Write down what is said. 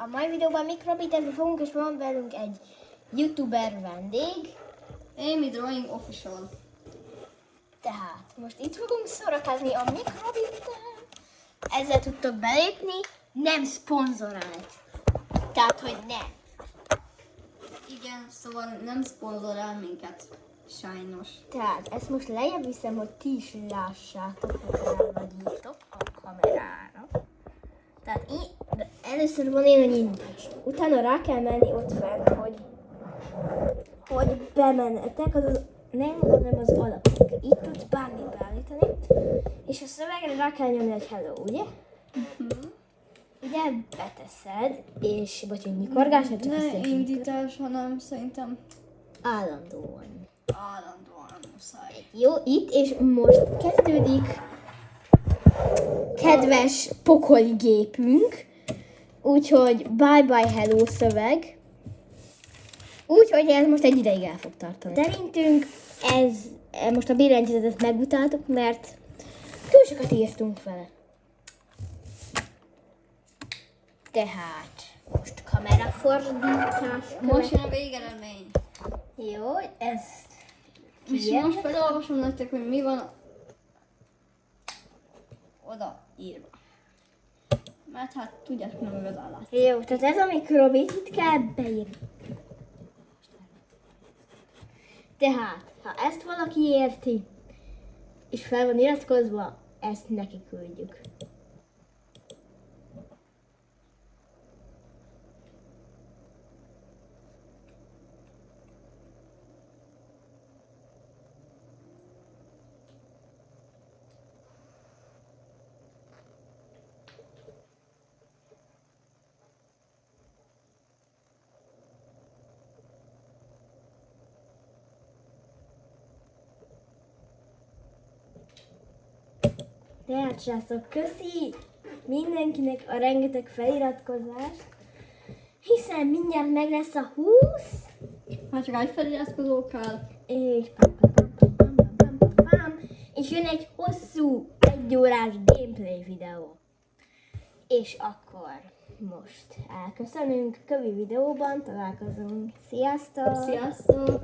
A mai videóban mikrobitezni fogunk, és van velünk egy youtuber vendég. Amy Drawing Official. Tehát most itt fogunk szórakozni a mikrobiten. Ezzel tudtok belépni, nem szponzorált. Tehát, hogy nem. Igen, szóval nem szponzorál minket. Sajnos. Tehát ezt most lejjebb viszem, hogy ti is lássátok, hogy elnagyítok a kamerára. Tehát először van ilyen a nyitás. Utána rá kell menni ott fent, hogy bemenetek, nem az alapok. Itt tudsz bármit beállítani, és a szövegre rá kell nyomni egy hello, ugye? Ugye beteszed, és vagy egy nyikorgás, csak Ne összefügg. indítás, hanem szerintem Állandóan. állandóan muszáj. Jó, itt és most kezdődik kedves pokoli gépünk, úgyhogy bye-bye hello szöveg, úgyhogy ez most egy ideig el fog tartani. Szerintünk most a billentyűzetet megutáltuk, mert túl sokat írtunk vele. Tehát most kamerafordítás. Most jön a végeredmény. Jó, ezt És most felolvasom nektek, hogy mi van oda írva. Mert hát tudjátok, nem igazán látni. Jó, tehát ez a mikrobit itt kell beírni. Tehát, ha ezt valaki érti, és fel van iratkozva, ezt neki küldjük. Tehát, srácok, köszi mindenkinek a rengeteg feliratkozást, hiszen mindjárt meg lesz a 20, Hát csak egy feliratkozó kell. és pam, és jön egy hosszú, 1 órás gameplay videó. És akkor most elköszönünk, kövi videóban találkozunk. Sziasztok! Sziasztok!